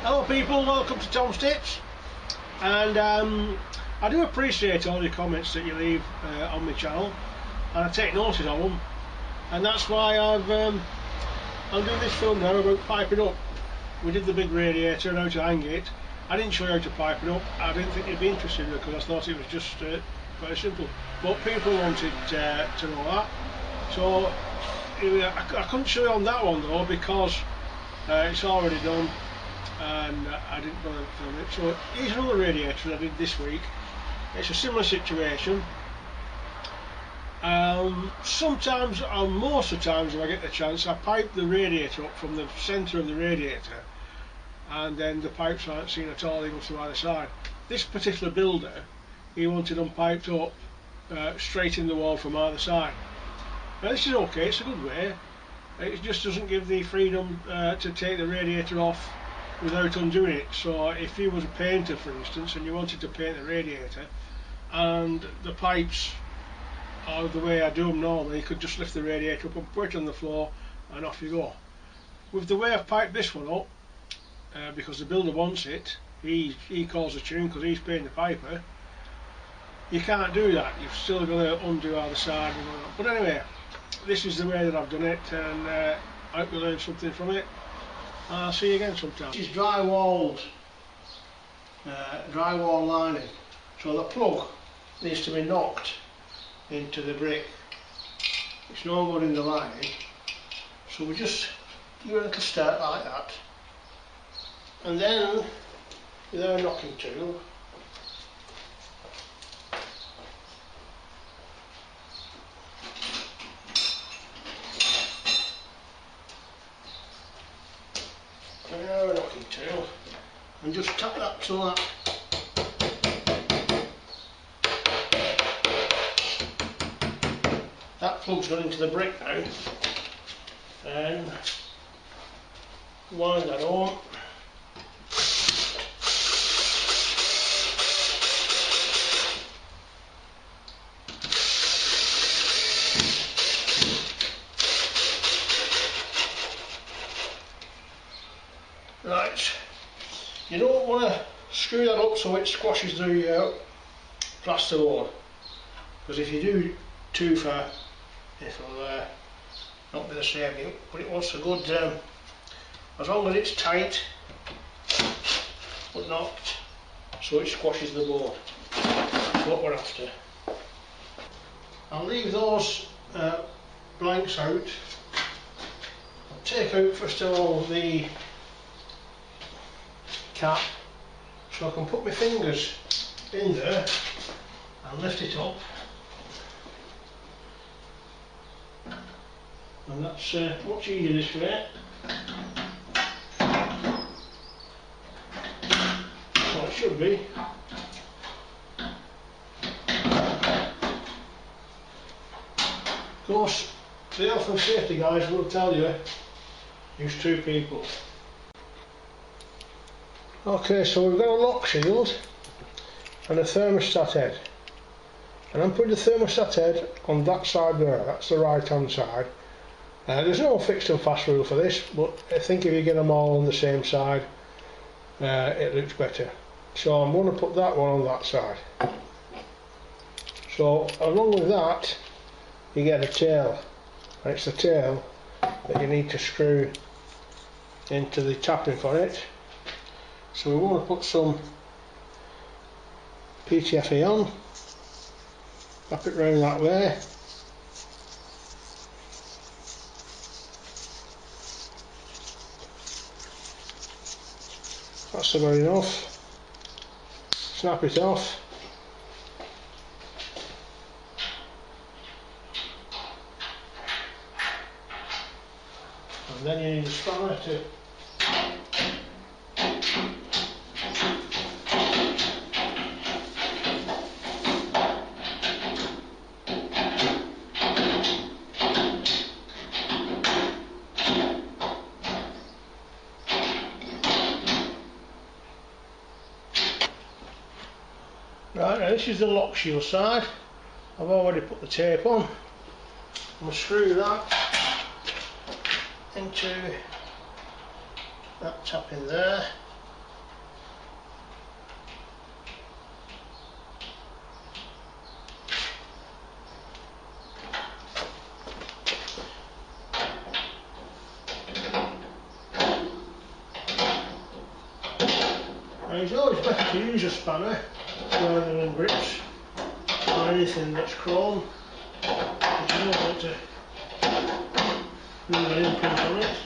Hello people, welcome to Tom's Tips, and I do appreciate all your comments that you leave on my channel, and I take notice of them, and that's why I'm doing this film now about piping up. We did the big radiator and how to hang it. I didn't show you how to pipe it up. I didn't think you'd be interested in it because I thought it was just very simple, but people wanted to know that, so I couldn't show you on that one though because it's already done and I didn't bother to film it. So here's another radiator I did this week. It's a similar situation. Sometimes, or most of the times if I get the chance, I pipe the radiator up from the centre of the radiator, and then the pipes aren't seen at all, they go to either side. This particular builder, he wanted them piped up straight in the wall from either side. Now this is okay, it's a good way. It just doesn't give the freedom to take the radiator off without undoing it. So if you was a painter, for instance, and you wanted to paint the radiator and the pipes are the way I do them normally, you could just lift the radiator up and put it on the floor and off you go. With the way I've piped this one up, because the builder wants it, he calls the tune because he's paying the piper, you can't do that. You've still got to undo either side and whatnot. But anyway, this is the way that I've done it, and I hope you learned something from it. I'll see you again sometime. This is drywall lining, so the plug needs to be knocked into the brick. It's no good in the lining, so we just give it a little start like that, and then with our knocking tool and just tap that to that. That plug's gone into the brick now, and wind that on. Right, you don't want to screw that up so it squashes the plasterboard, because if you do too far it'll not be the same. But it wants a good, as long as it's tight but not so it squashes the board. That's what we're after. I'll leave those blanks out. I'll take out first of all the cap so I can put my fingers in there and lift it up, and that's much easier this way. Well, it should be. Of course, the health and safety guys will tell you use two people. Okay, so we've got a lock shield and a thermostat head, and I'm putting the thermostat head on that side there. That's the right hand side. There's no fixed and fast rule for this, but I think if you get them all on the same side it looks better. So I'm going to put that one on that side. So along with that you get a tail, and it's the tail that you need to screw into the tapping for it. So we want to put some PTFE on, wrap it round that way, that's about enough. Snap it off, and then you need a spanner to Right, now this is the lock shield side. I've already put the tape on. I'm going to screw that into that tap in there. And it's always better to use a spanner rather than grips or anything that's chrome, because you don't want to leave an imprint on it.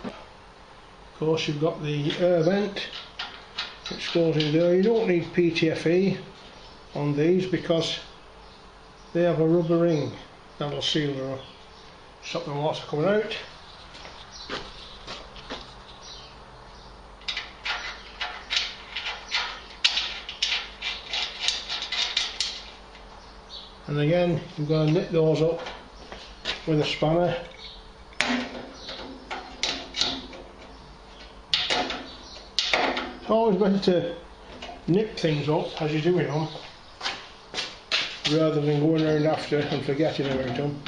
Of course, you've got the air vent which goes in there. You don't need PTFE on these because they have a rubber ring that'll seal or stop the water coming out. And again, you've got to knit those up with a spanner. It's always better to nip things up as you're doing them rather than going around after and forgetting about them.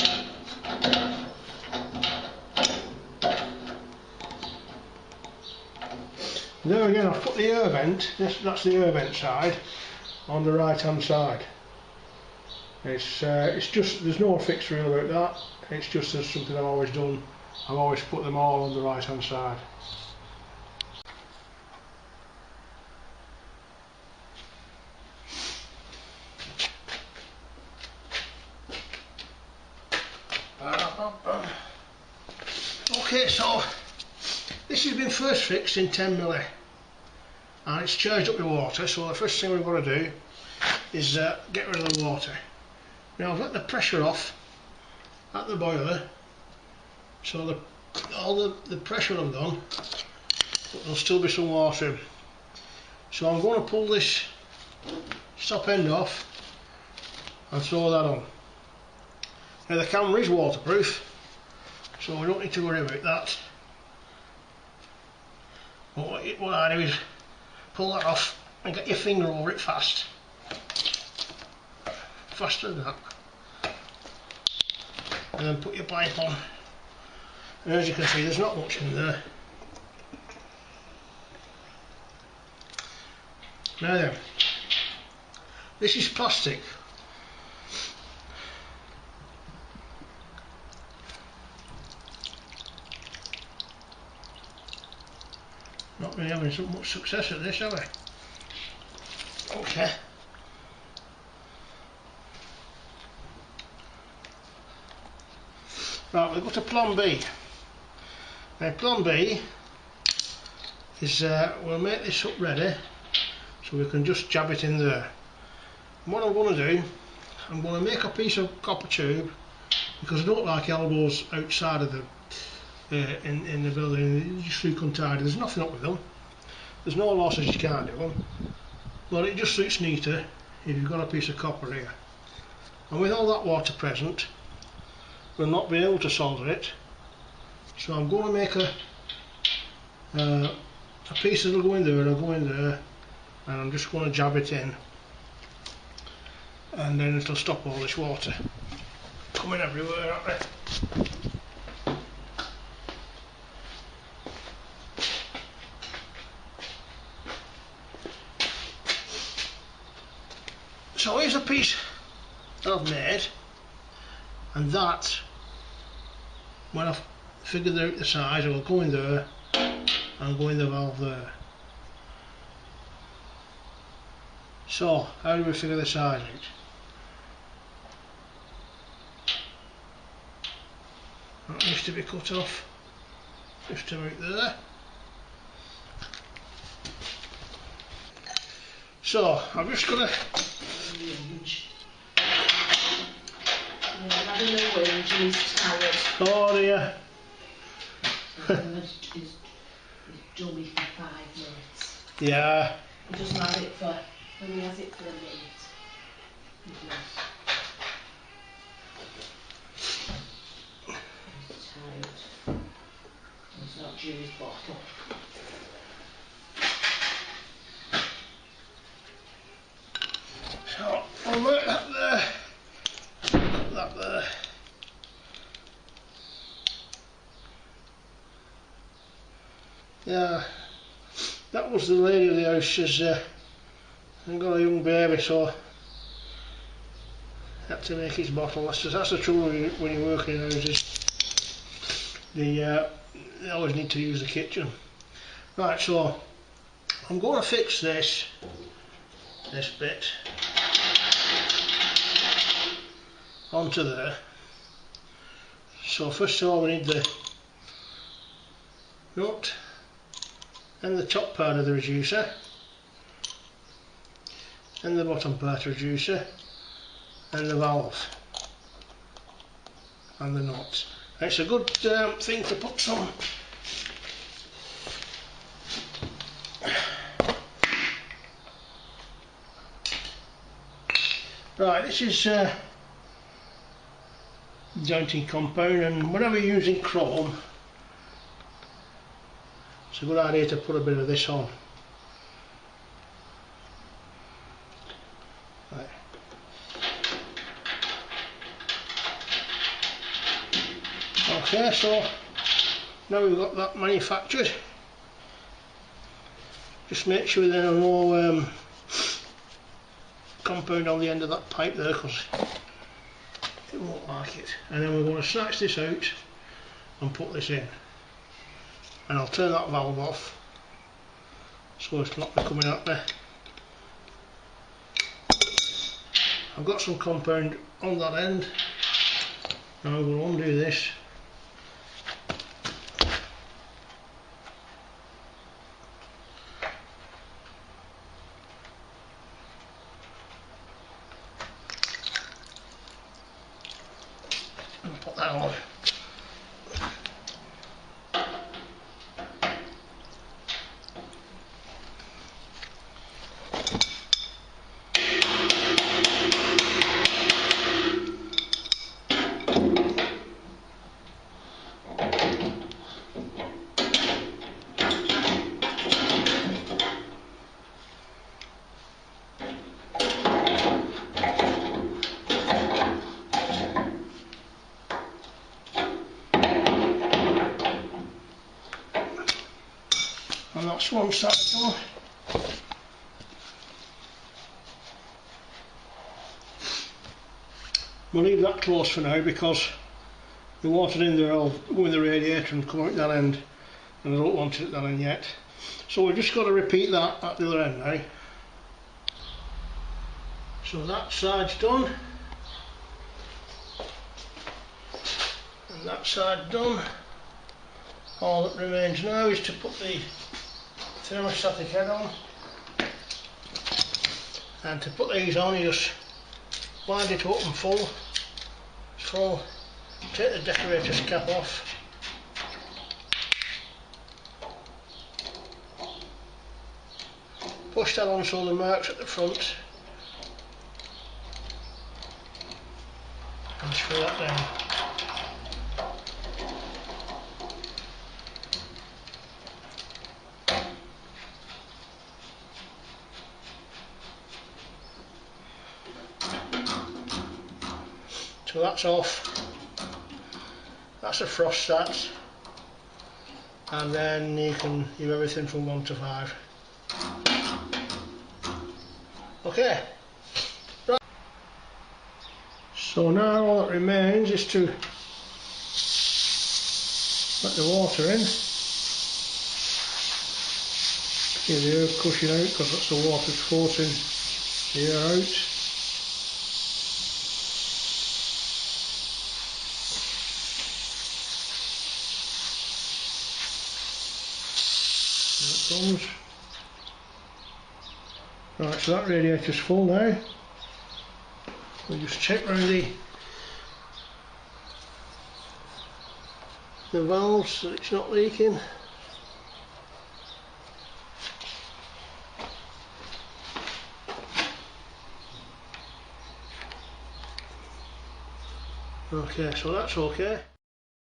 There again, I've put the air vent, that's the air vent side, on the right hand side. It's just, there's no fixed rule about that, it's just as something I've always done. I've always put them all on the right hand side. Okay, so this has been first fixed in 10mm and it's charged up with water, so the first thing we've got to do is get rid of the water. Now I've let the pressure off at the boiler, so all the pressure I've gone, but there'll still be some water in. So I'm going to pull this stop end off and throw that on. Now the camera is waterproof, so we don't need to worry about that. But what I do is pull that off and get your finger over it fast. Faster than that. And then put your pipe on. And as you can see, there's not much in there. Now then, this is plastic. Not been having so much success at this, have I? Okay. Right, we've got a plan B. Now plan B is we'll make this up ready so we can just jab it in there. And what I'm going to do, I'm going to make a piece of copper tube because I don't like elbows outside of the in the building. Just look untidy. There's nothing up with them. There's no losses, you can't do them. But it just looks neater if you've got a piece of copper here. And with all that water present, we'll not be able to solder it. So I'm going to make a piece that'll go in there, and I'll go in there, and I'm just going to jab it in, and then it'll stop all this water coming everywhere, aren't they? So here's a piece that I've made, and that, when I've figured out the size, I'll go in there and go in the valve there. So, how do we figure the size out? That needs to be cut off just about there. So, I'm just going to... Oh dear. He's dummy for 5 minutes. Yeah. He doesn't have it for, when he has it for a minute. He's tired. He's not due his bottle. So, I'll work that there. Put that there. Yeah, that was the lady of the house. She's got a young baby, so had to make his bottle. That's the trouble when you work in houses. They always need to use the kitchen. Right, so I'm going to fix this bit onto there. So first of all we need the nut, then the top part of the reducer, then the bottom part of the reducer, and the valve and the nuts. It's a good thing to put some right, this is jointing compound, and whenever you're using chrome it's a good idea to put a bit of this on. Right. Okay, so now we've got that manufactured, just make sure there are no compound on the end of that pipe there, because it won't like it. And then we're going to snatch this out and put this in, and I'll turn that valve off so it's not coming at me. I've got some compound on that end. Now we'll undo this. And put that on. And that's one side done. We'll leave that close for now because the water in there will go in the radiator and come out that end, and I don't want it at that end yet. So we've just got to repeat that at the other end now. So that side's done, and that side done. All that remains now is to put the thermostatic head on, and to put these on you just wind it open full, take the decorator's cap off, push that on so the marks at the front, and screw that down. So that's off, that's a frost stat, and then you can do everything from 1 to 5. Okay, right. So now all that remains is to let the water in. Get the air cushion out because that's the water forcing the air out. There it comes. Right, so that radiator's full now. We'll just check around the valves so it's not leaking. Okay, so that's okay.